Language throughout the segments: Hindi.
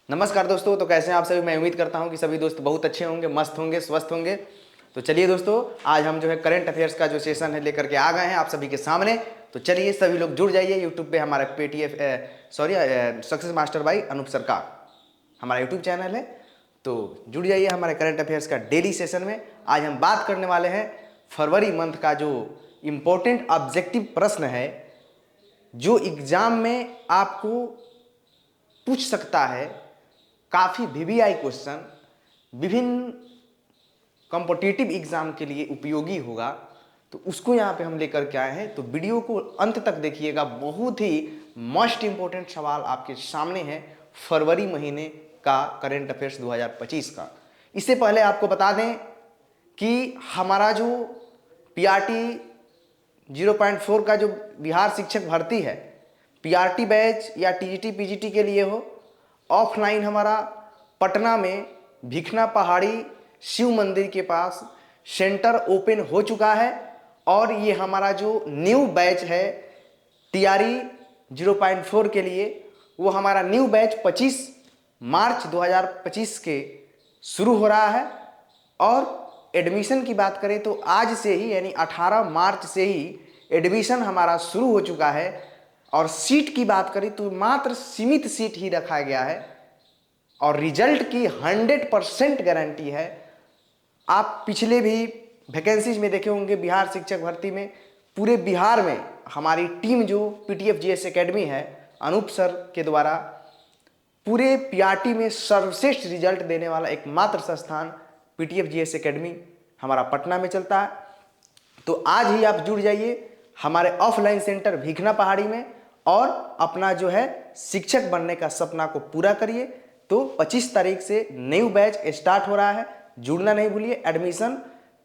नमस्कार दोस्तों, तो कैसे हैं आप सभी। मैं उम्मीद करता हूं कि सभी दोस्त बहुत अच्छे होंगे, मस्त होंगे, स्वस्थ होंगे। तो चलिए दोस्तों, आज हम जो है करंट अफेयर्स का जो सेशन है लेकर के आ गए हैं आप सभी के सामने। तो चलिए सभी लोग जुड़ जाइए यूट्यूब पे। हमारा पेटीएफ सक्सेस मास्टर बाई अनूप सरकार हमारा यूट्यूब चैनल है। तो जुड़ जाइए हमारे करंट अफेयर्स का डेली सेशन में। आज हम बात करने वाले हैं फरवरी मंथ का जो इम्पोर्टेंट ऑब्जेक्टिव प्रश्न है, जो एग्जाम में आपको पूछ सकता है। काफ़ी वीवीआई क्वेश्चन विभिन्न कॉम्पिटिटिव एग्जाम के लिए उपयोगी होगा, तो उसको यहाँ पे हम लेकर के आए हैं। तो वीडियो को अंत तक देखिएगा, बहुत ही मोस्ट इम्पोर्टेंट सवाल आपके सामने है फरवरी महीने का करंट अफेयर्स 2025 का। इससे पहले आपको बता दें कि हमारा जो पीआरटी 0.4 का जो बिहार शिक्षक भर्ती है, पीआरटी बैच या टीजीटी पीजीटी के लिए हो, ऑफलाइन हमारा पटना में भिखना पहाड़ी शिव मंदिर के पास सेंटर ओपन हो चुका है। और ये हमारा जो न्यू बैच है टीआरई 0.4 के लिए, वो हमारा न्यू बैच 25 मार्च 2025 के शुरू हो रहा है। और एडमिशन की बात करें तो आज से ही यानी 18 मार्च से ही एडमिशन हमारा शुरू हो चुका है। और सीट की बात करें तो मात्र सीमित सीट ही रखा गया है और रिजल्ट की 100% गारंटी है। आप पिछले भी वैकेंसीज में देखे होंगे बिहार शिक्षक भर्ती में, पूरे बिहार में हमारी टीम जो पीटीएफ जीएस एकेडमी है अनूप सर के द्वारा पूरे पीआरटी में सर्वश्रेष्ठ रिजल्ट देने वाला एकमात्र संस्थान पीटीएफ जीएस एकेडमी हमारा पटना में चलता है। तो आज ही आप जुड़ जाइए हमारे ऑफलाइन सेंटर भिखना पहाड़ी में और अपना जो है शिक्षक बनने का सपना को पूरा करिए। तो 25 तारीख से न्यू बैच स्टार्ट हो रहा है, जुड़ना नहीं भूलिए। एडमिशन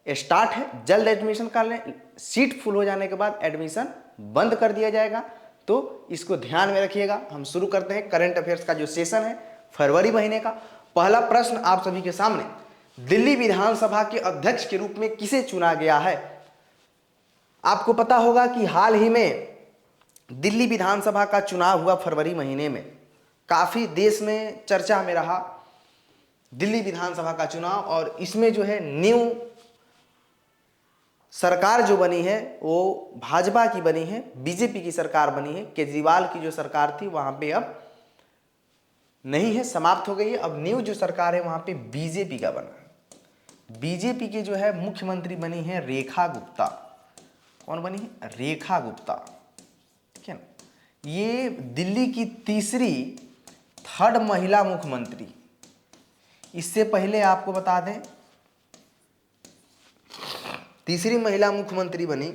स्टार्ट है, जल्द एडमिशन कर लें। सीट फुल हो जाने के बाद एडमिशन बंद कर दिया जाएगा, तो इसको ध्यान में रखिएगा। हम शुरू करते हैं करंट अफेयर्स का जो सेशन है फरवरी महीने का। पहला प्रश्न आप सभी के सामने, दिल्ली विधानसभा के अध्यक्ष के रूप में किसे चुना गया है। आपको पता होगा कि हाल ही में दिल्ली विधानसभा का चुनाव हुआ फरवरी महीने में, काफ़ी देश में चर्चा में रहा दिल्ली विधानसभा का चुनाव। और इसमें जो है न्यू सरकार जो बनी है वो भाजपा की बनी है, बीजेपी की सरकार बनी है। केजरीवाल की जो सरकार थी वहां पे अब नहीं है, समाप्त हो गई है। अब न्यू जो सरकार है वहां पे बीजेपी का बना है। बीजेपी के जो है मुख्यमंत्री बनी है रेखा गुप्ता। कौन बनी है? रेखा गुप्ता, ठीक है ना। ये दिल्ली की थर्ड महिला मुख्यमंत्री। इससे पहले आपको बता दें तीसरी महिला मुख्यमंत्री बनी,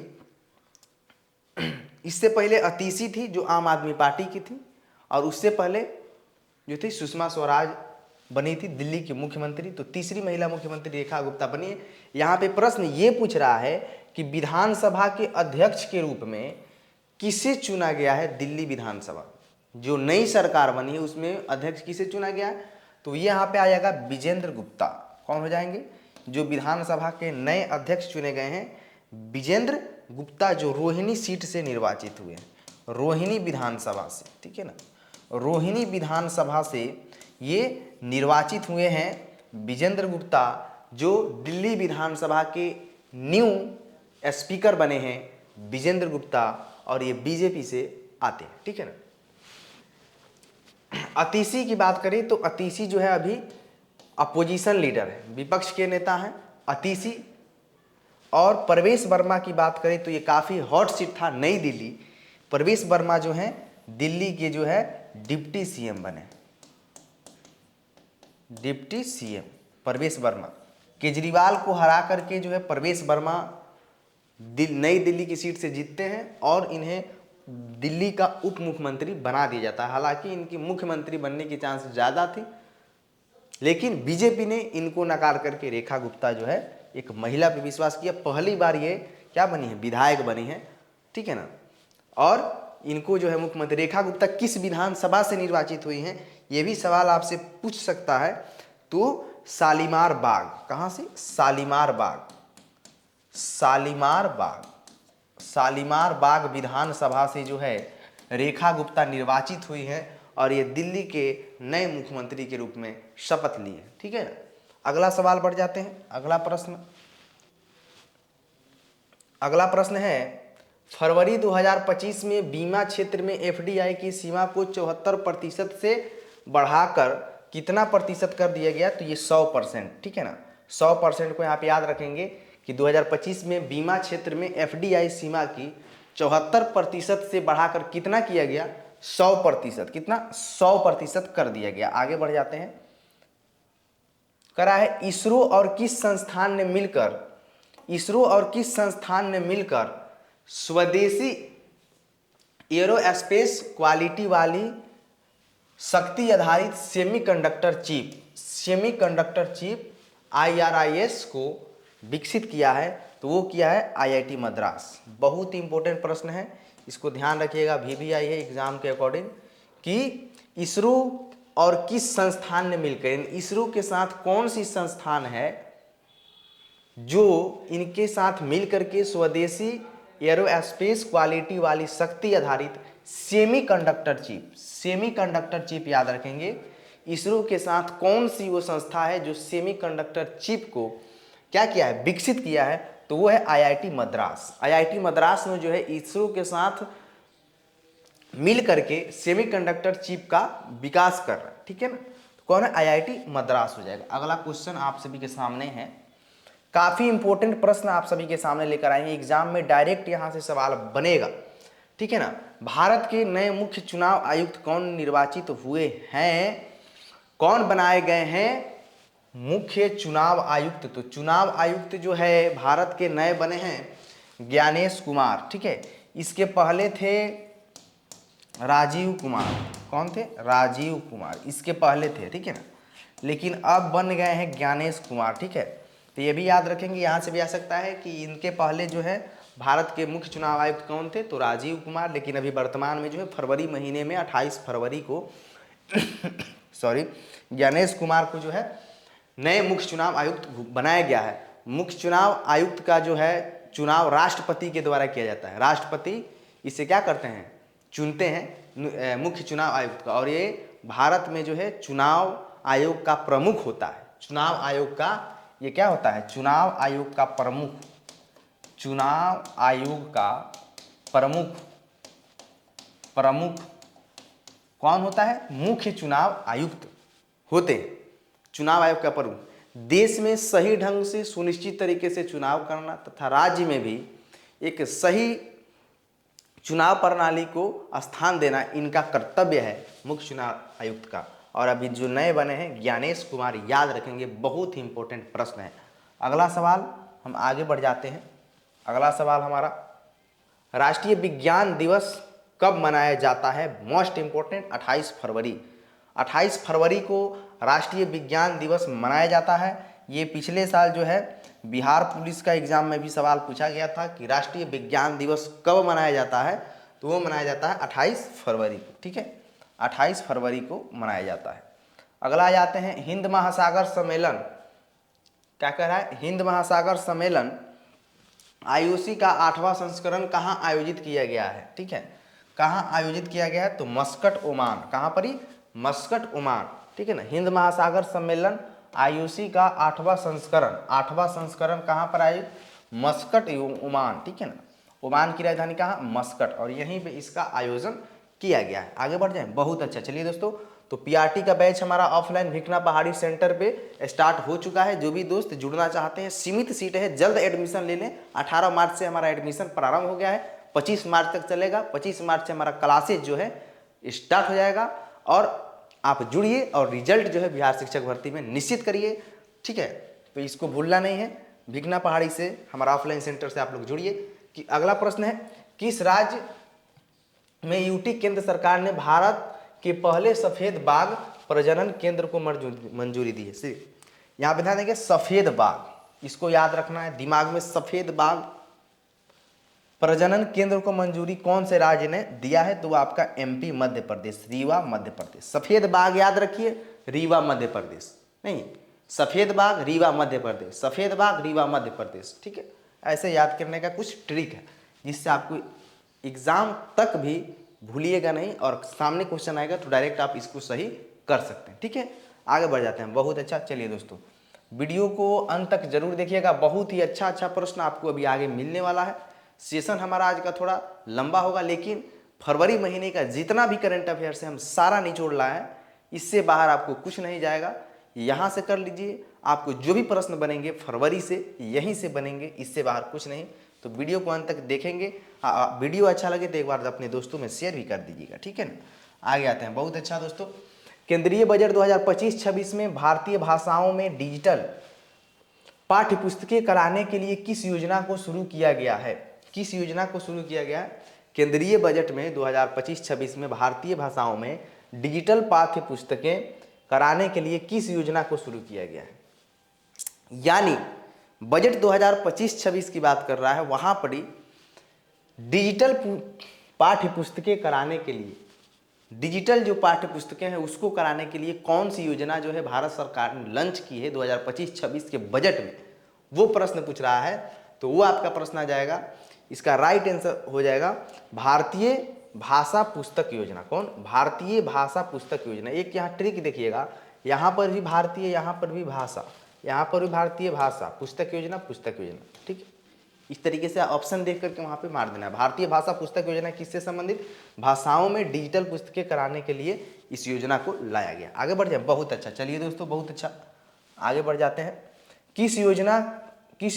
इससे पहले अतीशी थी जो आम आदमी पार्टी की थी, और उससे पहले जो थी सुषमा स्वराज बनी थी दिल्ली की मुख्यमंत्री। तो तीसरी महिला मुख्यमंत्री रेखा गुप्ता बनी है। यहाँ पे प्रश्न ये पूछ रहा है कि विधानसभा के अध्यक्ष के रूप में किसे चुना गया है। दिल्ली विधानसभा जो नई सरकार बनी है उसमें अध्यक्ष किसे चुना गया है, तो ये यहाँ पे आ जाएगा विजेंद्र गुप्ता। कौन हो जाएंगे? जो विधानसभा के नए अध्यक्ष चुने गए हैं विजेंद्र गुप्ता, जो रोहिणी सीट से निर्वाचित हुए हैं, रोहिणी विधानसभा से, ठीक है ना। रोहिणी विधानसभा से ये निर्वाचित हुए हैं विजेंद्र गुप्ता, जो दिल्ली विधानसभा के न्यू स्पीकर बने हैं विजेंद्र गुप्ता, और ये बीजेपी से आते हैं, ठीक है ना। अतीशी की बात करें तो अतीशी जो है अभी अपोजिशन लीडर है, विपक्ष के नेता हैं अतीशी। और प्रवेश वर्मा की बात करें तो ये काफ़ी हॉट सीट था, नई दिल्ली। प्रवेश वर्मा जो है दिल्ली के जो है डिप्टी सीएम बने, डिप्टी सीएम प्रवेश वर्मा। केजरीवाल को हरा करके जो है प्रवेश वर्मा नई दिल्ली की सीट से जीतते हैं और इन्हें दिल्ली का उप मुख्यमंत्री बना दिया जाता है। हालांकि इनकी मुख्यमंत्री बनने की चांस ज़्यादा थी, लेकिन बीजेपी ने इनको नकार करके रेखा गुप्ता जो है एक महिला पे विश्वास किया। पहली बार ये क्या बनी है? विधायक बनी है, ठीक है ना। और इनको जो है मुख्यमंत्री रेखा गुप्ता किस विधानसभा से निर्वाचित हुई हैं, ये भी सवाल आपसे पूछ सकता है। तो शालीमार बाग, कहाँ से? शालीमार बाग, शालीमार बाग, शालीमार बाग विधानसभा से जो है रेखा गुप्ता निर्वाचित हुई हैं। और ये दिल्ली के नए मुख्यमंत्री के रूप में शपथ लिए। ठीक है, अगला सवाल बढ़ जाते हैं। अगला प्रश्न है, फरवरी 2025 में बीमा क्षेत्र में एफडीआई की सीमा को 74% से बढ़ाकर कितना प्रतिशत कर दिया गया? तो ये 100%। ठीक है ना, 100% को यहाँ पे याद रखेंगे कि 2025 में बीमा क्षेत्र में एफडीआई सीमा की 74% से बढ़ाकर कितना किया गया? 100%। कितना? 100% कर दिया गया। आगे बढ़ जाते हैं। करा है, इसरो और किस संस्थान ने मिलकर स्वदेशी एरोस्पेस क्वालिटी वाली शक्ति आधारित सेमीकंडक्टर चिप IRIS को विकसित किया है? तो वो किया है IIT मद्रास। बहुत ही इंपॉर्टेंट प्रश्न है, इसको ध्यान रखिएगा, VVI है एग्जाम के अकॉर्डिंग, कि इसरो और किस संस्थान ने मिलकर, इसरो के साथ कौन सी संस्थान है जो इनके साथ मिलकर के स्वदेशी एरोस्पेस क्वालिटी वाली शक्ति आधारित सेमीकंडक्टर चिप याद रखेंगे। इसरो के साथ कौन सी वो संस्था है जो सेमीकंडक्टर चिप को क्या किया है? विकसित किया है? तो वो है IIT मद्रास। IIT मद्रास में जो है इसरो के साथ मिल करके सेमीकंडक्टर चिप का विकास कर रहा है। ठीक है ना, तो कौन है? IIT मद्रास हो जाएगा। अगला क्वेश्चन आप सभी के सामने है, काफी इंपॉर्टेंट प्रश्न आप सभी के सामने लेकर आएंगे, एग्जाम में डायरेक्ट यहां से सवाल बनेगा। ठीक है ना, भारत के नए मुख्य चुनाव आयुक्त कौन निर्वाचित हुए हैं? कौन बनाए गए हैं मुख्य चुनाव आयुक्त? तो चुनाव आयुक्त जो है भारत के नए बने हैं ज्ञानेश कुमार। ठीक है, इसके पहले थे राजीव कुमार। कौन थे? राजीव कुमार, इसके पहले थे। ठीक है ना, लेकिन अब बन गए हैं ज्ञानेश कुमार। ठीक है, तो ये भी याद रखेंगे, यहाँ से भी आ सकता है कि इनके पहले जो है भारत के मुख्य चुनाव आयुक्त कौन थे? तो राजीव कुमार। लेकिन अभी वर्तमान में जो है फरवरी महीने में 28 फरवरी को ज्ञानेश कुमार को जो है नए मुख्य चुनाव आयुक्त बनाया गया है। मुख्य चुनाव आयुक्त का जो है चुनाव राष्ट्रपति के द्वारा किया जाता है। राष्ट्रपति इसे क्या करते हैं? चुनते हैं मुख्य चुनाव आयुक्त का, और ये भारत में जो है चुनाव आयोग का प्रमुख होता है। चुनाव आयोग का ये क्या होता है? चुनाव आयोग का प्रमुख कौन होता है? मुख्य चुनाव आयुक्त होते हैं। चुनाव आयोग का प्रमुख देश में सही ढंग से सुनिश्चित तरीके से चुनाव करना तथा राज्य में भी एक सही चुनाव प्रणाली को स्थान देना इनका कर्तव्य है मुख्य चुनाव आयुक्त का। और अभी जो नए बने हैं ज्ञानेश कुमार, याद रखेंगे, बहुत ही इंपॉर्टेंट प्रश्न है। अगला सवाल हम आगे बढ़ जाते हैं। अगला सवाल हमारा, राष्ट्रीय विज्ञान दिवस कब मनाया जाता है? मोस्ट इंपॉर्टेंट 28 फरवरी। 28 फरवरी को राष्ट्रीय विज्ञान दिवस मनाया जाता है। ये पिछले साल जो है बिहार पुलिस का एग्जाम में भी सवाल पूछा गया था कि राष्ट्रीय विज्ञान दिवस कब मनाया जाता है? तो वो मनाया जाता है 28 फरवरी को। ठीक है, 28 फरवरी को मनाया जाता है। अगला जाते हैं, हिंद महासागर सम्मेलन। क्या कह रहा है? हिंद महासागर सम्मेलन IOC का 8वां संस्करण कहाँ आयोजित किया गया है? ठीक है, कहाँ आयोजित किया गया है? तो मस्कट, ओमान। कहाँ पर ही? Muscat, Oman. ठीक है ना, हिंद महासागर सम्मेलन IOC का 8वां संस्करण कहाँ पर आयोजित? Muscat, Oman. ठीक है ना, ओमान की राजधानी कहाँ? मस्कट, और यहीं पे इसका आयोजन किया गया है। आगे बढ़ जाए, बहुत अच्छा। चलिए दोस्तों, तो PRT का बैच हमारा ऑफलाइन भिकना पहाड़ी सेंटर पे स्टार्ट हो चुका है। जो भी दोस्त जुड़ना चाहते हैं, सीमित सीट है, जल्द एडमिशन ले लें। 18 मार्च से हमारा एडमिशन प्रारंभ हो गया है, 25 मार्च तक चलेगा। 25 मार्च से हमारा क्लासेज जो है स्टार्ट हो जाएगा, और आप जुड़िए और रिजल्ट जो है बिहार शिक्षक भर्ती में निश्चित करिए। ठीक है, तो इसको भूलना नहीं है। भिकना पहाड़ी से हमारा ऑफलाइन सेंटर से आप लोग जुड़िए। कि अगला प्रश्न है, किस राज्य में यूटी केंद्र सरकार ने भारत के पहले सफेद बाघ प्रजनन केंद्र को मंजूरी दी है? यहाँ पे ध्यान देंगे, सफेद बाघ, इसको याद रखना है दिमाग में। सफेद बाघ प्रजनन केंद्र को मंजूरी कौन से राज्य ने दिया है? तो वो आपका MP मध्य प्रदेश, रीवा मध्य प्रदेश। सफेद बाघ याद रखिए, रीवा मध्य प्रदेश नहीं, सफेद बाघ रीवा मध्य प्रदेश, सफेद बाघ रीवा मध्य प्रदेश। ठीक है, ऐसे याद करने का कुछ ट्रिक है जिससे आपको एग्जाम तक भी भूलिएगा नहीं, और सामने क्वेश्चन आएगा तो डायरेक्ट आप इसको सही कर सकते हैं। ठीक है, आगे बढ़ जाते हैं। बहुत अच्छा, चलिए दोस्तों वीडियो को अंत तक जरूर देखिएगा, बहुत ही अच्छा अच्छा प्रश्न आपको अभी आगे मिलने वाला है। सेशन हमारा आज का थोड़ा लंबा होगा, लेकिन फरवरी महीने का जितना भी करंट अफेयर्स है हम सारा निचोड़ लाए हैं, इससे बाहर आपको कुछ नहीं जाएगा। यहाँ से कर लीजिए, आपको जो भी प्रश्न बनेंगे फरवरी से यहीं से बनेंगे, इससे बाहर कुछ नहीं। तो वीडियो को अंत तक देखेंगे। हाँ, वीडियो अच्छा लगे तो एक बार अपने दोस्तों में शेयर भी कर दीजिएगा, ठीक है ना। आगे आते हैं। बहुत अच्छा दोस्तों, केंद्रीय बजट 2025-26 में भारतीय भाषाओं में डिजिटल पाठ्य पुस्तकें कराने के लिए किस योजना को शुरू किया गया है? किस योजना को शुरू किया गया है? केंद्रीय बजट में 2025-26 में भारतीय भाषाओं में डिजिटल पाठ्य पुस्तकें कराने के लिए किस योजना को शुरू किया गया है? यानी बजट 2025-26 की बात कर रहा है, वहां पर ही डिजिटल पाठ्य पुस्तकें कराने के लिए, डिजिटल जो पाठ्य पुस्तकें हैं उसको कराने के लिए कौन सी योजना जो है भारत सरकार ने लॉन्च की है 2025-26 के बजट में, वो प्रश्न पूछ रहा है। तो वो आपका प्रश्न आ जाएगा, इसका राइट आंसर हो जाएगा भारतीय भाषा पुस्तक योजना। कौन? भारतीय भाषा पुस्तक योजना। एक यहाँ ट्रिक देखिएगा, यहाँ पर भी भारतीय, यहाँ पर भी भाषा, यहाँ पर भी भारतीय भाषा पुस्तक योजना, पुस्तक योजना, ठीक है। इस तरीके से ऑप्शन देख करके वहाँ पे मार देना है। भारतीय भाषा पुस्तक योजना किससे संबंधित? भाषाओं में डिजिटल पुस्तकें कराने के लिए इस योजना को लाया गया। आगे बढ़ जाए। बहुत अच्छा, चलिए दोस्तों बहुत अच्छा, आगे बढ़ जाते हैं। किस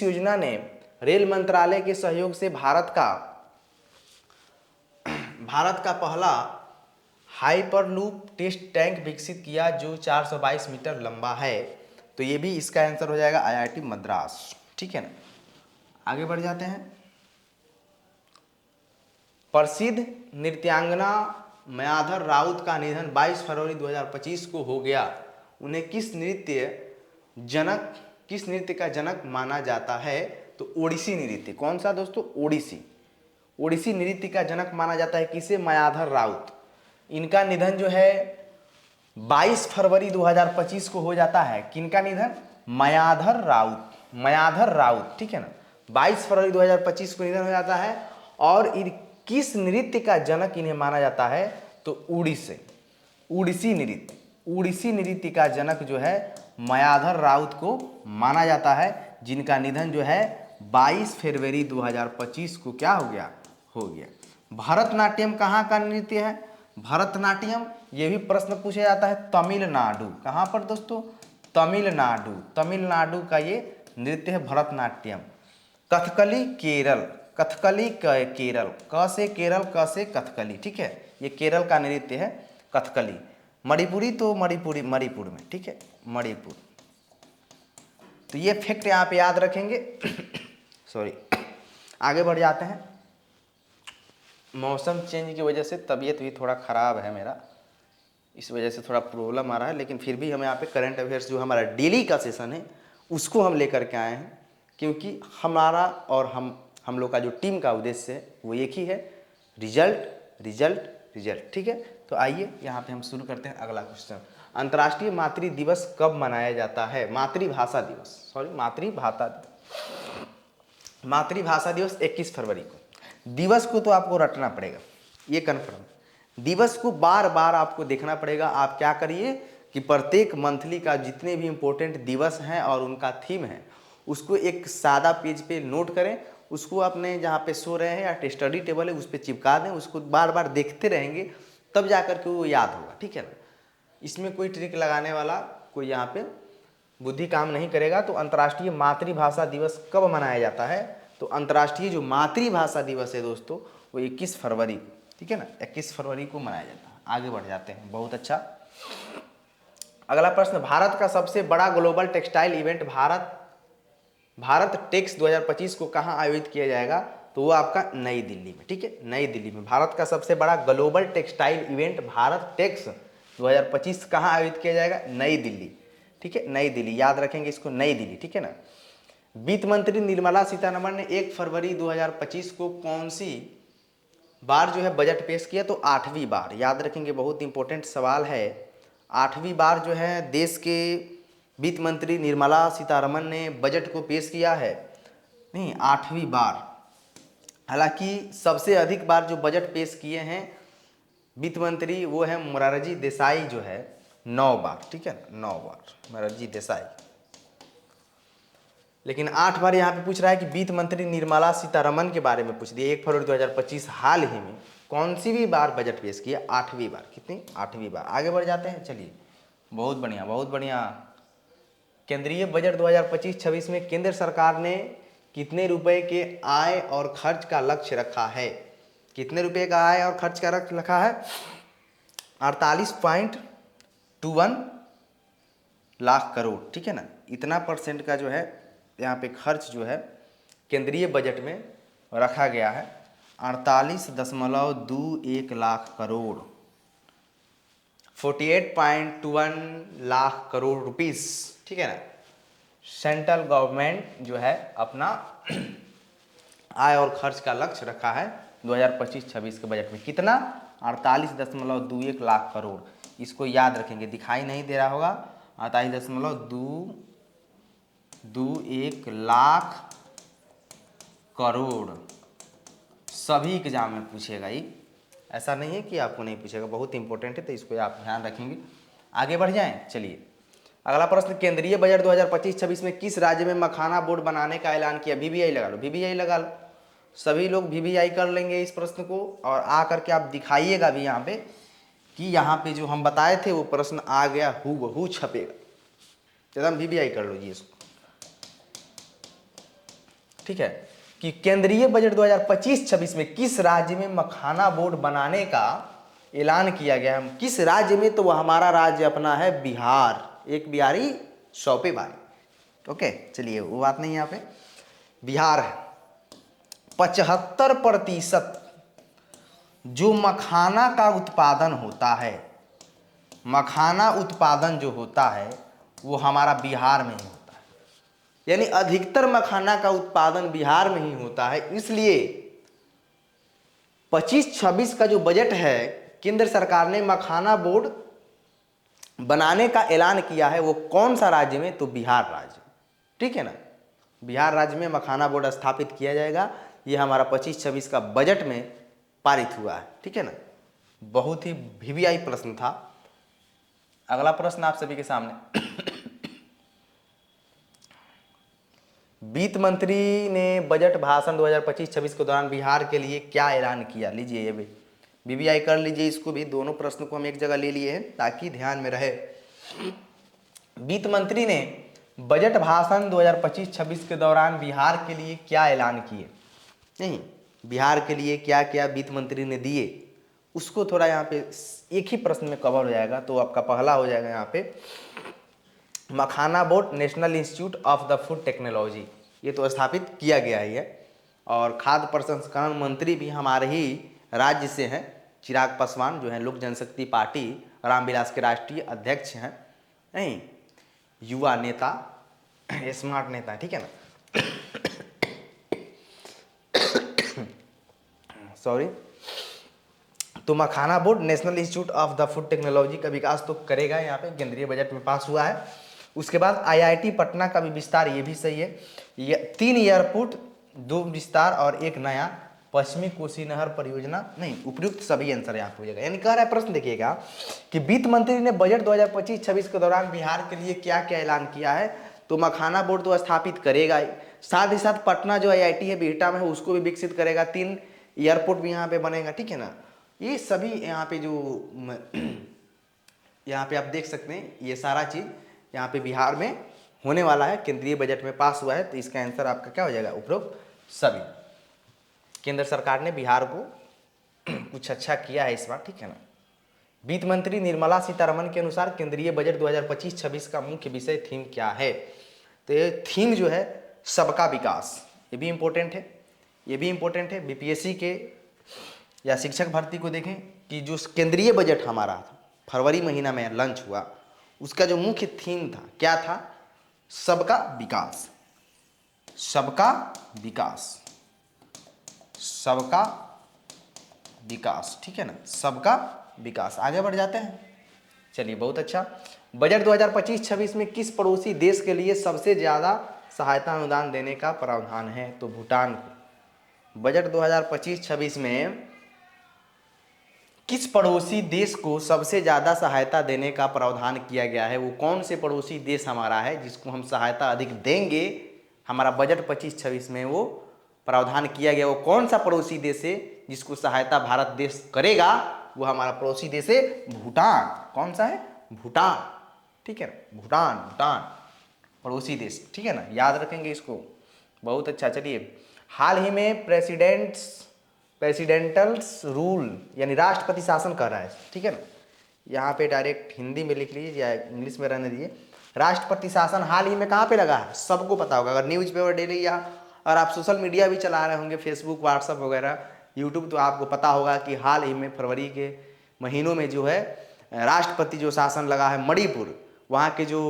योजना ने रेल मंत्रालय के सहयोग से भारत का पहला हाइपरलूप टेस्ट टैंक विकसित किया जो 422 मीटर लंबा है? तो ये भी इसका आंसर हो जाएगा IIT मद्रास, ठीक है ना। आगे बढ़ जाते हैं। प्रसिद्ध नृत्यांगना मायाधर राउत का निधन 22 फरवरी 2025 को हो गया। उन्हें किस नृत्य का जनक माना जाता है? तो ओडिसी नृत्य। कौन सा दोस्तों? ओडिसी नृत्य का जनक माना जाता है किसे? मायाधर राउत। इनका निधन जो है 22 फरवरी 2025 को हो जाता है। किनका निधन? मायाधर राउत, ठीक है ना। 22 फरवरी 2025 को निधन हो जाता है। और किस नृत्य का जनक इन्हें माना जाता है? तो ओडिसी नृत्य का जनक जो है मायाधर राउत को माना जाता है, जिनका निधन जो है 22 फरवरी 2025 को क्या हो गया? भरतनाट्यम कहाँ का नृत्य है? भरतनाट्यम, ये भी प्रश्न पूछा जाता है तमिलनाडु। कहाँ पर दोस्तों? तमिलनाडु का ये नृत्य है भरतनाट्यम। कथकली केरल, क से केरल, क से कथकली, ठीक है। ये केरल का नृत्य है कथकली। मणिपुरी तो मणिपुर में, ठीक है, मणिपुर। तो ये फैक्ट यहाँ पे याद रखेंगे। सॉरी, आगे बढ़ जाते हैं। मौसम चेंज की वजह से तबीयत भी थोड़ा ख़राब है मेरा, इस वजह से थोड़ा प्रॉब्लम आ रहा है, लेकिन फिर भी हम यहाँ पे करंट अफेयर्स जो हमारा डेली का सेशन है उसको हम लेकर के आए हैं, क्योंकि हमारा और हम लोग का जो टीम का उद्देश्य है वो एक ही है, रिजल्ट, ठीक है। तो आइए यहाँ पे हम शुरू करते हैं अगला क्वेश्चन। अंतर्राष्ट्रीय मातृ दिवस कब मनाया जाता है? मातृभाषा दिवस 21 फरवरी को। दिवस को तो आपको रटना पड़ेगा, ये कन्फर्म। दिवस को बार बार आपको देखना पड़ेगा। आप क्या करिए कि प्रत्येक मंथली का जितने भी इम्पोर्टेंट दिवस हैं और उनका थीम है उसको एक सादा पेज पे नोट करें, उसको अपने जहाँ पे सो रहे हैं या स्टडी टेबल है उस पर चिपका दें, उसको बार बार देखते रहेंगे तब जा कर के वो याद होगा, ठीक है ना। इसमें कोई ट्रिक लगाने वाला कोई यहाँ पे बुद्धि काम नहीं करेगा। तो अंतर्राष्ट्रीय मातृभाषा दिवस कब मनाया जाता है? तो अंतर्राष्ट्रीय जो मातृभाषा दिवस है दोस्तों वो 21 फरवरी को, ठीक है ना, 21 फरवरी को मनाया जाता है। आगे बढ़ जाते हैं। बहुत अच्छा, अगला प्रश्न। भारत का सबसे बड़ा global textile event Bharat Tex 2025 को कहाँ आयोजित किया जाएगा? तो वो आपका नई दिल्ली में, ठीक है, नई दिल्ली में। भारत का सबसे बड़ा global textile event Bharat Tex 2025 कहाँ आयोजित किया जाएगा? नई दिल्ली, ठीक है, नई दिल्ली। याद रखेंगे इसको, नई दिल्ली, ठीक है ना। वित्त मंत्री निर्मला सीतारमण ने 1 फरवरी 2025 को कौन सी बार जो है बजट पेश किया? तो 8वीं बार। याद रखेंगे, बहुत इंपॉर्टेंट सवाल है। 8वीं बार जो है देश के वित्त मंत्री निर्मला सीतारमण ने बजट को पेश किया है, नहीं 8वीं बार। हालांकि सबसे अधिक बार जो बजट पेश किए हैं वित्त मंत्री वो है मोरारजी देसाई जो है 9 बार, ठीक है ना, 9 बार मोरारजी देसाई। लेकिन 8 बार यहाँ पे पूछ रहा है कि वित्त मंत्री निर्मला सीतारमन के बारे में पूछ दिया। 1 फरवरी 2025 हाल ही में कौन सी भी बार बजट पेश किया? 8वीं बार। कितनी? 8वीं बार। आगे बढ़ जाते हैं, चलिए। बहुत बढ़िया, बहुत बढ़िया। केंद्रीय बजट 2025-26 में केंद्र सरकार ने कितने रुपए के आय और खर्च का लक्ष्य रखा है? कितने रुपए का आय और खर्च का लक्ष्य रखा है? 48.21 लाख करोड़, ठीक है ना। इतना परसेंट का जो है यहाँ पे खर्च जो है केंद्रीय बजट में रखा गया है, 48.21 लाख करोड़, 48.21 लाख करोड़ रुपीस, ठीक है ना। सेंट्रल गवर्नमेंट जो है अपना आय और खर्च का लक्ष्य रखा है 2025-26 के बजट में। कितना? 48.21 लाख करोड़। इसको याद रखेंगे, दिखाई नहीं दे रहा होगा। 48.21 लाख करोड़। सभी एग्जाम में पूछेगा ये, ऐसा नहीं है कि आपको नहीं पूछेगा, बहुत इंपॉर्टेंट है, तो इसको आप ध्यान रखेंगे। आगे बढ़ जाएं, चलिए। अगला प्रश्न, केंद्रीय बजट 2025-26 में किस राज्य में मखाना बोर्ड बनाने का ऐलान किया? VBI लगा लो, VBI लगा लो। सभी लोग VBI कर लेंगे इस प्रश्न को, और आ करके आप दिखाइएगा भी यहाँ पे कि यहाँ पे जो हम बताए थे वो प्रश्न आ गया, हूबहू छपेगा। एकदम VBI कर लो जी इसको, ठीक है। कि केंद्रीय बजट 2025-26 में किस राज्य में मखाना बोर्ड बनाने का ऐलान किया गया है? किस राज्य में? तो वो हमारा राज्य अपना है बिहार। एक बिहारी 100 पे भारी। ओके, चलिए, वो बात नहीं है, यहाँ पे बिहार है। 75% जो मखाना का उत्पादन होता है, मखाना उत्पादन जो होता है वो हमारा बिहार में ही होता है। यानी अधिकतर मखाना का उत्पादन बिहार में ही होता है। इसलिए 25-26 का जो बजट है, केंद्र सरकार ने मखाना बोर्ड बनाने का ऐलान किया है। वो कौन सा राज्य में? तो बिहार राज्य, ठीक है ना। बिहार राज्य में मखाना बोर्ड स्थापित किया जाएगा। ये हमारा 25-26 का बजट में पारित हुआ है, ठीक है ना। बहुत ही VBI प्रश्न था। अगला प्रश्न आप सभी के सामने, वित्त मंत्री ने बजट भाषण 2025-26 के दौरान बिहार के लिए क्या ऐलान किया? लीजिए, ये भी VBI कर लीजिए इसको भी। दोनों प्रश्न को हम एक जगह ले लिए हैं ताकि ध्यान में रहे। वित्त मंत्री ने बजट भाषण 2025-26 के दौरान बिहार के लिए क्या ऐलान किए? नहीं, बिहार के लिए क्या क्या वित्त मंत्री ने दिए, उसको थोड़ा यहाँ पे एक ही प्रश्न में कवर हो जाएगा। तो आपका पहला हो जाएगा यहाँ पे Makhana board national institute of the food technology, ये तो स्थापित किया गया ही है। और खाद्य प्रसंस्करण मंत्री भी हमारे ही राज्य से हैं, चिराग पासवान जो हैं, लोक जनशक्ति पार्टी रामविलास के राष्ट्रीय अध्यक्ष हैं। नहीं, युवा नेता, स्मार्ट नेता, ठीक है ना। सॉरी। तो Makhana board national institute of the food technology का विकास तो करेगा, यहाँ पे केंद्रीय बजट में पास हुआ है। उसके बाद IIT पटना का भी विस्तार, ये भी सही है। ये 3 एयरपोर्ट, 2 विस्तार और 1 नया पश्चिमी कोसी नहर परियोजना। नहीं, उपयुक्त सभी आंसर यहाँ पे हो जाएगा। यानी कह रहा है प्रश्न, देखिएगा कि वित्त मंत्री ने बजट 2025-26 के दौरान बिहार के लिए क्या क्या ऐलान किया है? तो मखाना बोर्ड तो स्थापित करेगा, साथ ही साथ पटना जो IIT है बिहटा में है उसको भी विकसित करेगा, 3 एयरपोर्ट भी यहाँ पे बनेगा, ठीक है ना। ये सभी यहाँ पे जो यहाँ पे आप देख सकते हैं, ये सारा चीज़ यहाँ पे बिहार में होने वाला है, केंद्रीय बजट में पास हुआ है। तो इसका आंसर आपका क्या हो जाएगा? उपरोक्त सभी। केंद्र सरकार ने बिहार को कुछ अच्छा किया है इस बार, ठीक है ना। वित्त मंत्री निर्मला सीतारमन के अनुसार केंद्रीय बजट 2025-26 का मुख्य विषय थीम क्या है? तो ये थीम जो है सबका विकास, ये भी इम्पोर्टेंट है, ये भी इम्पोर्टेंट है। BPSC के या शिक्षक भर्ती को देखें कि जो केंद्रीय बजट हमारा फरवरी महीना में लॉन्च हुआ, उसका जो मुख्य थीम था क्या था? सबका विकास, सबका विकास, सबका विकास, ठीक है ना, सबका विकास। आगे बढ़ जाते हैं, चलिए, बहुत अच्छा। बजट 2025-26 में किस पड़ोसी देश के लिए सबसे ज़्यादा सहायता अनुदान देने का प्रावधान है? तो भूटान को। बजट 2025-26 में किस पड़ोसी देश को सबसे ज़्यादा सहायता देने का प्रावधान किया गया है? वो कौन से पड़ोसी देश हमारा है जिसको हम सहायता अधिक देंगे? हमारा बजट 25-26 में वो प्रावधान किया गया। वो कौन सा पड़ोसी देश है जिसको सहायता भारत देश करेगा? वो हमारा पड़ोसी देश है भूटान। कौन सा है? भूटान। ठीक है ना, भूटान। भूटान पड़ोसी देश, ठीक है ना, याद रखेंगे इसको। बहुत अच्छा। चलिए, हाल ही में प्रेसिडेंटल्स रूल यानी राष्ट्रपति शासन कर रहा है, ठीक है ना। यहाँ पे डायरेक्ट हिंदी में लिख लीजिए या इंग्लिश में रहने दीजिए। राष्ट्रपति शासन हाल ही में कहाँ पे लगा है? सबको पता होगा। अगर न्यूज़पेपर डेली या और आप सोशल मीडिया भी चला रहे होंगे, फेसबुक, व्हाट्सअप वगैरह, यूट्यूब, तो आपको पता होगा कि हाल ही में फरवरी के महीनों में जो है राष्ट्रपति जो शासन लगा है मणिपुर, वहाँ के जो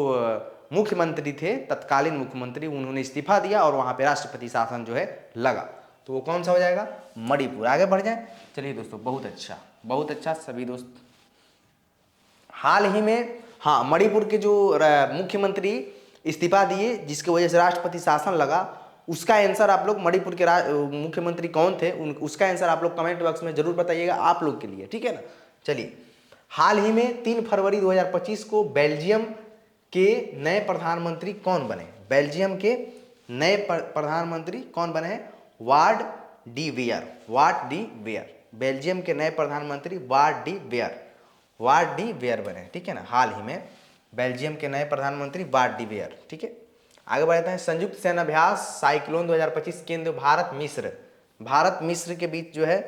मुख्यमंत्री थे, तत्कालीन मुख्यमंत्री, उन्होंने इस्तीफा दिया और वहाँ पे राष्ट्रपति शासन जो है लगा। तो वो कौन सा हो जाएगा? मणिपुर। आगे बढ़ जाए। चलिए दोस्तों, बहुत अच्छा, बहुत अच्छा सभी दोस्त। हाल ही में हाँ, मणिपुर के जो मुख्यमंत्री इस्तीफा दिए जिसकी वजह से राष्ट्रपति शासन लगा, उसका आंसर आप लोग, मणिपुर के मुख्यमंत्री कौन थे उसका आंसर आप लोग कमेंट बॉक्स में जरूर बताइएगा, आप लोग के लिए, ठीक है ना। चलिए, हाल ही में 3 फरवरी 2025 को बेल्जियम के नए प्रधानमंत्री कौन बने? बेल्जियम के नए प्रधानमंत्री कौन बने हैं? Bart De Wever. Bart De Wever. Belgium के नए प्रधानमंत्री Bart De Wever. Bart De Wever बने, ठीक है ना। हाल ही में बेल्जियम के नए प्रधानमंत्री वार्ड डी वेयर, ठीक है। आगे बढ़ते हैं। संयुक्त सेनाभ्यास साइक्लोन 2025 केंद्र भारत मिस्र। भारत मिस्र के बीच जो है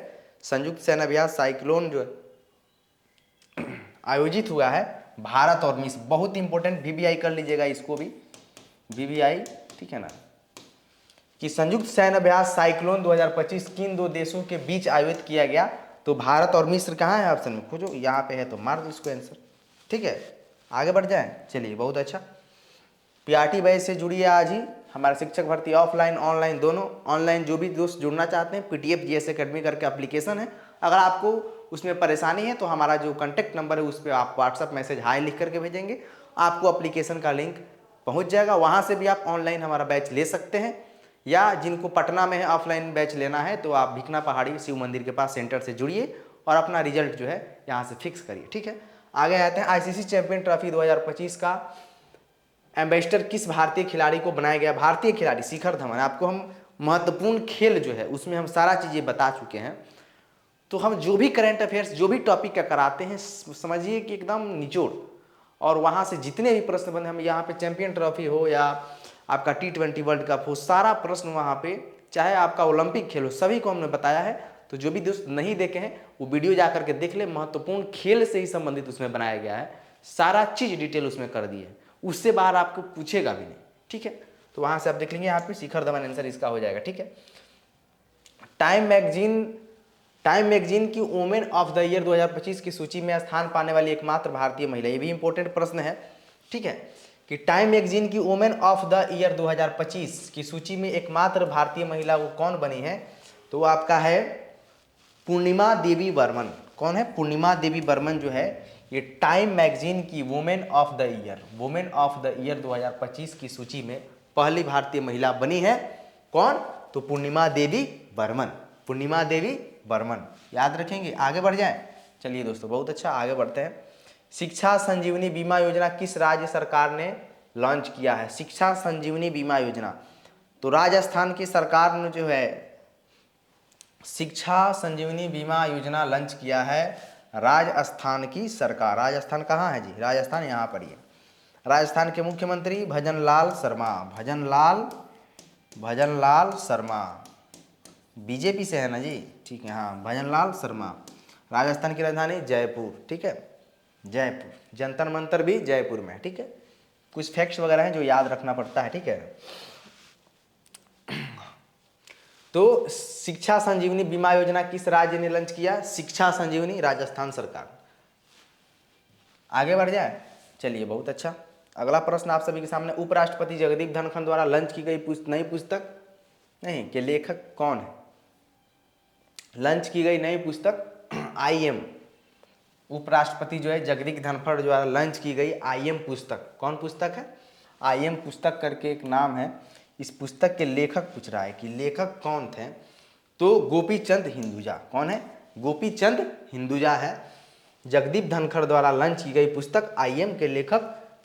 संयुक्त सेनाभ्यास साइक्लोन जो आयोजित हुआ है, भारत और मिस्र। बहुत इंपॉर्टेंट, वीवीआई कर लीजिएगा इसको भी, वीवीआई, ठीक है ना, कि संयुक्त सैन्य अभ्यास साइक्लोन 2025 किन 2 देशों के बीच आयोजित किया गया? तो भारत और मिस्र कहाँ है? ऑप्शन में खोजो, यहाँ पे है तो मार दो इसको आंसर, ठीक है। आगे बढ़ जाए। चलिए, बहुत अच्छा। पीआरटी बैच से जुड़िए आज ही। हमारे शिक्षक भर्ती ऑफलाइन ऑनलाइन दोनों। ऑनलाइन जो भी दोस्त जुड़ना चाहते हैं, पीटीएफ जीएस एकेडमी करके एप्लीकेशन है। अगर आपको उसमें परेशानी है तो हमारा जो कॉन्टैक्ट नंबर है उस पर आप व्हाट्सअप मैसेज हाई लिख करके भेजेंगे, आपको एप्लीकेशन का लिंक पहुंच जाएगा। वहां से भी आप ऑनलाइन हमारा बैच ले सकते हैं, या जिनको पटना में है ऑफलाइन बैच लेना है तो आप भिकना पहाड़ी शिव मंदिर के पास सेंटर से जुड़िए और अपना रिजल्ट जो है यहाँ से फिक्स करिए, ठीक है। आगे आते हैं। आईसीसी चैंपियन ट्रॉफी 2025 का एम्बेसडर किस भारतीय खिलाड़ी को बनाया गया? भारतीय खिलाड़ी शिखर धवन। आपको हम महत्वपूर्ण खेल जो है उसमें हम सारा चीज़ें बता चुके हैं। तो हम जो भी करंट अफेयर्स, जो भी टॉपिक का कराते हैं, समझिए कि एकदम निचोड़, और वहाँ से जितने भी प्रश्न बने, हम यहाँ पे चैंपियन ट्रॉफी हो या आपका T20 वर्ल्ड कप हो, सारा प्रश्न वहाँ पे, चाहे आपका ओलंपिक खेल हो, सभी को हमने बताया है। तो जो भी दोस्त नहीं देखे हैं वो वीडियो जा करके देख ले, महत्वपूर्ण खेल से ही संबंधित उसमें बनाया गया है, सारा चीज़ डिटेल उसमें कर दी है, उससे बाहर आपको पूछेगा भी नहीं, ठीक है। तो वहाँ से आप देख लेंगे, यहाँ पे शिखर धवन आंसर इसका हो जाएगा, ठीक है। टाइम मैगजीन की वुमेन ऑफ द ईयर 2025 की सूची में स्थान पाने वाली एकमात्र भारतीय महिला, ये भी इंपॉर्टेंट प्रश्न है, ठीक है, कि टाइम मैगजीन की वुमेन ऑफ द ईयर 2025 की सूची में एकमात्र भारतीय महिला वो कौन बनी है? तो वो आपका है पूर्णिमा देवी बर्मन। कौन है? पूर्णिमा देवी बर्मन जो है ये टाइम मैगजीन की वुमेन ऑफ द ईयर 2025 की सूची में पहली भारतीय महिला बनी है। कौन? तो पूर्णिमा देवी बर्मन। पूर्णिमा देवी बर्मन, याद रखेंगे। आगे बढ़ जाएं। चलिए दोस्तों, बहुत अच्छा, आगे बढ़ते हैं। शिक्षा संजीवनी बीमा योजना किस राज्य सरकार ने लॉन्च किया है? शिक्षा संजीवनी बीमा योजना, तो राजस्थान की सरकार ने जो है शिक्षा संजीवनी बीमा योजना लॉन्च किया है, राजस्थान की सरकार। राजस्थान कहाँ है जी? राजस्थान यहाँ पर ही है। राजस्थान के मुख्यमंत्री भजनलाल शर्मा, बीजेपी से है ना जी, ठीक है, हाँ, भजनलाल शर्मा। राजस्थान की राजधानी जयपुर, ठीक है, जयपुर। जंतर मंतर भी जयपुर में, ठीक है। कुछ फैक्ट्स वगैरह हैं जो याद रखना पड़ता है, ठीक है। तो शिक्षा संजीवनी बीमा योजना किस राज्य ने लॉन्च किया? शिक्षा संजीवनी, राजस्थान सरकार। आगे बढ़ जाए। चलिए, बहुत अच्छा। अगला प्रश्न आप सभी के सामने, उपराष्ट्रपति जगदीप धनखड़ द्वारा लॉन्च की गई नई पुस्तक नहीं के लेखक कौन है? लॉन्च की गई नई पुस्तक IM, उपराष्ट्रपति जो है जगदीप धनखड़ द्वारा लॉन्च की गई IM पुस्तक। कौन पुस्तक है? IM पुस्तक करके एक नाम है। इस पुस्तक के लेखक पूछ रहा है कि लेखक कौन थे? तो गोपी चंद हिंदुजा। कौन है? गोपी चंद हिंदुजा है। जगदीप धनखड़ द्वारा लॉन्च की गई पुस्तक IM के लेखक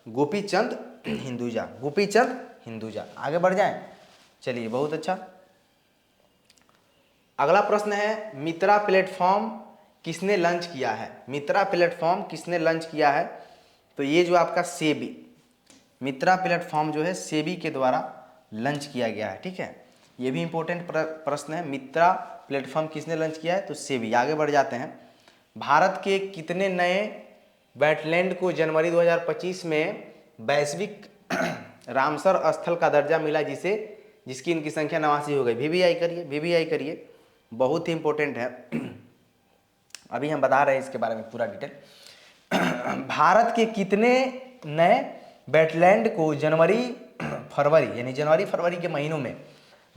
गोपी चंद हिंदुजा, गोपी चंद हिंदुजा। आगे बढ़ जाएं, चलिए बहुत अच्छा। अगला प्रश्न है मित्रा प्लेटफॉर्म किसने लॉन्च किया है? मित्रा प्लेटफॉर्म किसने लॉन्च किया है? तो ये जो आपका सेबी, मित्रा प्लेटफॉर्म जो है सेबी के द्वारा लॉन्च किया गया है। ठीक है, ये भी इंपॉर्टेंट प्रश्न है। मित्रा प्लेटफॉर्म किसने लॉन्च किया है? तो सेबी। आगे बढ़ जाते हैं। भारत के कितने नए वेटलैंड को जनवरी 2025 में वैश्विक रामसर स्थल का दर्जा मिला, जिसकी इनकी संख्या 89 हो गई? VVI करिए, VVI करिए, बहुत ही इंपॉर्टेंट है। अभी हम बता रहे हैं इसके बारे में पूरा डिटेल। भारत के कितने नए वेटलैंड को जनवरी फरवरी के महीनों में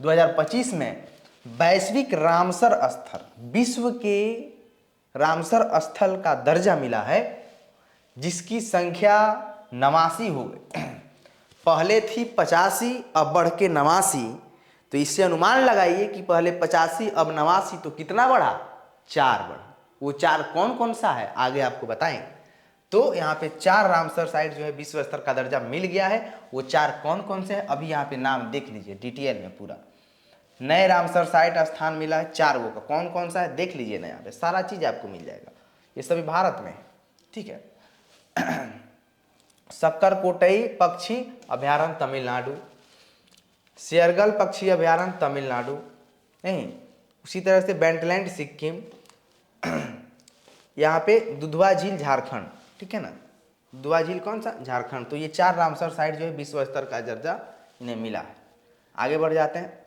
2025 में वैश्विक रामसर स्थल, विश्व के रामसर स्थल का दर्जा मिला है, जिसकी संख्या 89 हो गई। पहले थी 85, अब बढ़ के 89। तो इससे अनुमान लगाइए कि पहले 85 अब 89, तो कितना बढ़ा? 4 बढ़ा। वो 4 कौन कौन सा है आगे आपको बताएंगे। तो यहाँ पे 4 रामसर साइट जो है विश्व स्तर का दर्जा मिल गया है। वो 4 कौन कौन से हैं अभी यहाँ पे नाम देख लीजिए डिटेल में पूरा। नए रामसर साइट स्थान मिला है 4 गो का, कौन कौन सा है देख लीजिए ना, यहाँ पे सारा चीज आपको मिल जाएगा। ये सभी भारत में है। ठीक है। सक्करकोटई पक्षी अभयारण्य तमिलनाडु, शेरगल पक्षी अभयारण्य तमिलनाडु, नहीं उसी तरह से बेंटलैंड सिक्किम, यहाँ पे दुधवा झील झारखंड। ठीक है ना, दुधवा झील कौन सा? झारखंड। तो ये 4 रामसर साइट जो है विश्व स्तर का दर्जा इन्हें मिला है। आगे बढ़ जाते हैं।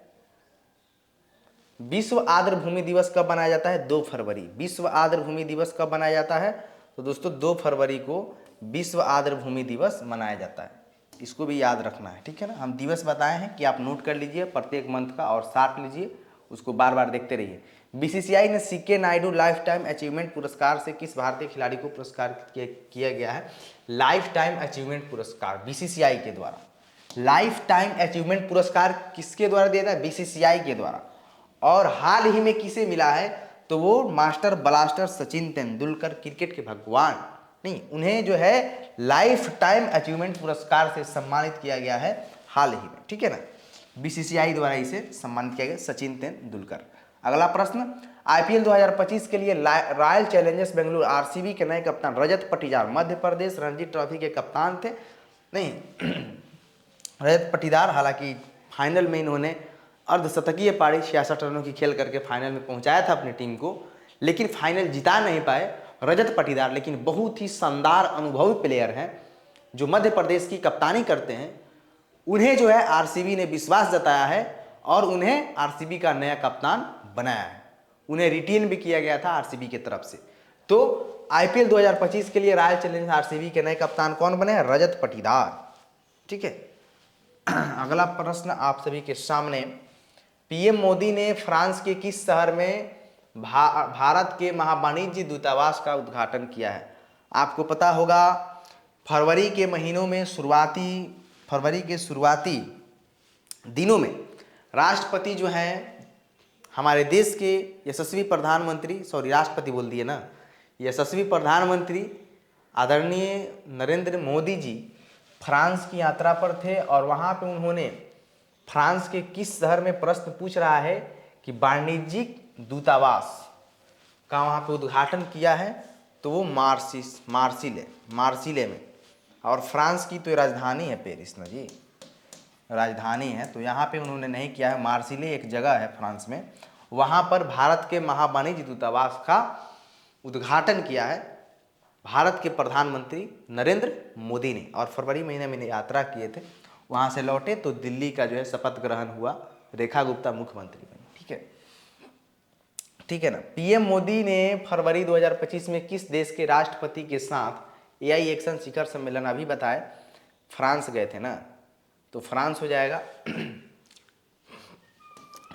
विश्व आर्द्र भूमि दिवस कब मनाया जाता है? 2 फरवरी। विश्व आर्द्र भूमि दिवस कब मनाया जाता है? तो दोस्तों 2 फरवरी को विश्व आर्द्र भूमि दिवस मनाया जाता है। इसको भी याद रखना है। ठीक है ना, हम दिवस बताए हैं कि आप नोट कर लीजिए प्रत्येक मंथ का और साथ लीजिए, उसको बार बार देखते रहिए। BCCI ने CK Naidu life time achievement पुरस्कार से किस भारतीय खिलाड़ी को पुरस्कार किया गया है? लाइफ टाइम अचीवमेंट पुरस्कार BCCI के द्वारा। लाइफ टाइम अचीवमेंट पुरस्कार किसके द्वारा दिया था? BCCI के द्वारा। और हाल ही में किसे मिला है? तो वो master blaster Sachin Tendulkar, cricket के भगवान, नहीं उन्हें जो है लाइफ टाइम अचीवमेंट पुरस्कार से सम्मानित किया गया है हाल ही में। ठीक है ना, BCCI द्वारा इसे सम्मानित किया गया सचिन तेंदुलकर। अगला प्रश्न, IPL 2025 के लिए रॉयल चैलेंजर्स बेंगलुरु RCB के नए कप्तान रजत पाटीदार मध्य प्रदेश रणजी ट्रॉफी के कप्तान थे। नहीं रजत पाटीदार, हालांकि फाइनल में इन्होंने अर्धशतकीय पारी 66 रनों की खेल करके फाइनल में पहुंचाया था अपनी टीम को, लेकिन फाइनल जिता नहीं पाए रजत पाटीदार। लेकिन बहुत ही शानदार अनुभवी प्लेयर हैं जो मध्य प्रदेश की कप्तानी करते हैं। उन्हें जो है RCB ने विश्वास जताया है और उन्हें RCB का नया कप्तान बनाया है। उन्हें रिटेन भी किया गया था RCB की तरफ से। तो IPL 2025 के लिए रॉयल चैलेंजर्स RCB के नए कप्तान कौन बने हैं? रजत पाटीदार। ठीक है। अगला प्रश्न आप सभी के सामने, PM मोदी ने फ्रांस के किस शहर में भारत के महावाणिज्य दूतावास का उद्घाटन किया है? आपको पता होगा फरवरी के महीनों में फरवरी के शुरुआती दिनों में राष्ट्रपति जो हैं हमारे देश के यशस्वी प्रधानमंत्री, राष्ट्रपति बोल दिए ना, यशस्वी प्रधानमंत्री आदरणीय नरेंद्र मोदी जी फ्रांस की यात्रा पर थे और वहाँ पे उन्होंने फ्रांस के किस शहर में, प्रश्न पूछ रहा है कि वाणिज्यिक दूतावास का वहाँ पे उद्घाटन किया है, तो वो मार्सिले में। और फ्रांस की तो राजधानी है पेरिस ना जी, राजधानी है। तो यहाँ पे उन्होंने नहीं किया है, मार्सिले एक जगह है फ्रांस में, वहाँ पर भारत के महावाणिज्य दूतावास का उद्घाटन किया है भारत के प्रधानमंत्री नरेंद्र मोदी ने। और फरवरी महीने में यात्रा किए थे, वहाँ से लौटे तो दिल्ली का जो है शपथ ग्रहण हुआ, रेखा गुप्ता मुख्यमंत्री बनी। ठीक है, ठीक है ना। PM मोदी ने फरवरी 2025 में किस देश के राष्ट्रपति के साथ AI एक्शन शिखर सम्मेलन, अभी बताए फ्रांस गए थे ना, तो फ्रांस हो जाएगा।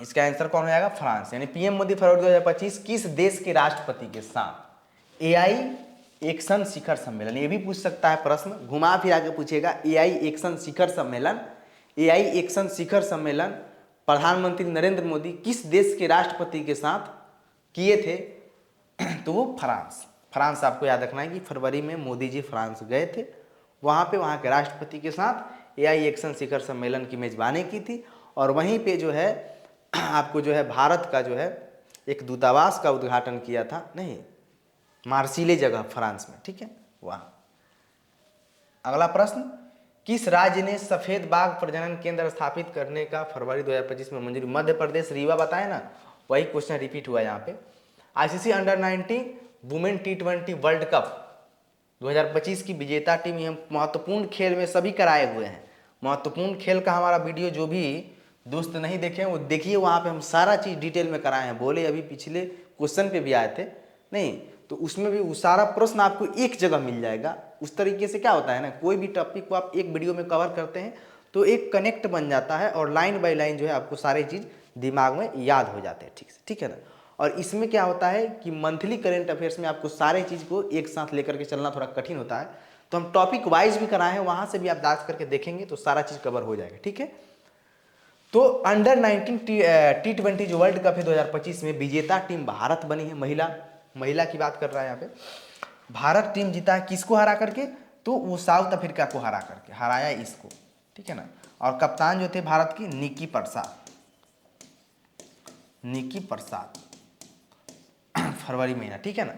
इसका आंसर कौन हो जाएगा? फ्रांस। यानी PM मोदी फरवरी 2025 किस देश के राष्ट्रपति के साथ AI एक्शन शिखर सम्मेलन, ये भी पूछ सकता है प्रश्न, घुमा फिरा के पूछेगा। AI एक्शन शिखर सम्मेलन, AI एक्शन शिखर सम्मेलन प्रधानमंत्री नरेंद्र मोदी किस देश के राष्ट्रपति के साथ किए थे? तो वो फ्रांस। फ्रांस आपको याद रखना है कि फरवरी में मोदी जी फ्रांस गए थे, वहाँ पे वहाँ के राष्ट्रपति के साथ एआई एक्शन शिखर सम्मेलन की मेज़बानी की थी, और वहीं पे जो है आपको जो है भारत का जो है एक दूतावास का उद्घाटन किया था, नहीं मार्सिले जगह फ्रांस में, ठीक है वहाँ। अगला प्रश्न, किस राज्य ने सफेद बाघ प्रजनन केंद्र स्थापित करने का फरवरी 2025 में मंजूरी? मध्य प्रदेश, रीवा बताया ना, वही क्वेश्चन रिपीट हुआ यहाँ पे। ICC under 19 women T20 world cup 2025 की विजेता टीम, यह महत्वपूर्ण खेल में सभी कराए हुए हैं। महत्वपूर्ण खेल का हमारा वीडियो जो भी दोस्त नहीं देखे हैं वो देखिए, वहाँ पे हम सारा चीज़ डिटेल में कराए हैं। बोले अभी पिछले क्वेश्चन पे भी आए थे, नहीं तो उसमें भी वो सारा प्रश्न आपको एक जगह मिल जाएगा। उस तरीके से क्या होता है ना, कोई भी टॉपिक को आप एक वीडियो में कवर करते हैं तो एक कनेक्ट बन जाता है और लाइन बाय लाइन जो है आपको सारी चीज़ दिमाग में याद हो जाते हैं ठीक से, ठीक है ना। और इसमें क्या होता है कि मंथली करेंट अफेयर्स में आपको सारे चीज़ को एक साथ लेकर के चलना थोड़ा कठिन होता है, तो हम टॉपिक वाइज भी कराए हैं, वहाँ से भी आप जांच करके देखेंगे तो सारा चीज़ कवर हो जाएगा, ठीक है। तो अंडर 19 T20 जो वर्ल्ड कप है 2025 में विजेता टीम भारत बनी है। महिला की बात कर रहा है यहाँ पे। भारत टीम जीता है किसको हरा करके? तो वो साउथ अफ्रीका को हरा करके हराया इसको, ठीक है ना। और कप्तान जो थे भारत की निकी प्रसाद फरवरी महीना, ठीक है ना।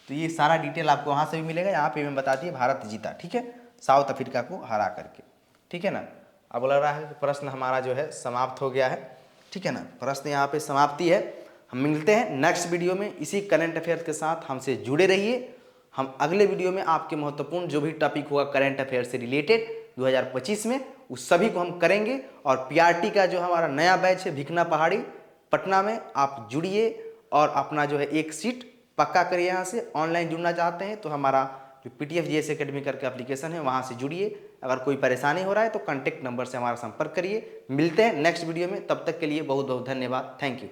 तो ये सारा डिटेल आपको वहाँ से भी मिलेगा। यहाँ पे मैं बता दिए भारत जीता, ठीक है, साउथ अफ्रीका को हरा करके, ठीक है ना। अब लग रहा है कि प्रश्न हमारा जो है समाप्त हो गया है, ठीक है ना। प्रश्न यहाँ पे समाप्ति है। हम मिलते हैं नेक्स्ट वीडियो में इसी करंट अफेयर के साथ। हमसे जुड़े रहिए। हम अगले वीडियो में आपके महत्वपूर्ण जो भी टॉपिक होगा करंट अफेयर से रिलेटेड 2025 में, उस सभी को हम करेंगे। और पीआरटी का जो हमारा नया बैच है भिखना पहाड़ी पटना में, आप जुड़िए और अपना जो है एक सीट पक्का करिए। यहाँ से ऑनलाइन जुड़ना चाहते हैं तो हमारा जो PTF GS एकेडमी करके एप्लीकेशन है वहाँ से जुड़िए। अगर कोई परेशानी हो रहा है तो कॉन्टैक्ट नंबर से हमारा संपर्क करिए। मिलते हैं नेक्स्ट वीडियो में, तब तक के लिए बहुत बहुत धन्यवाद। Thank you.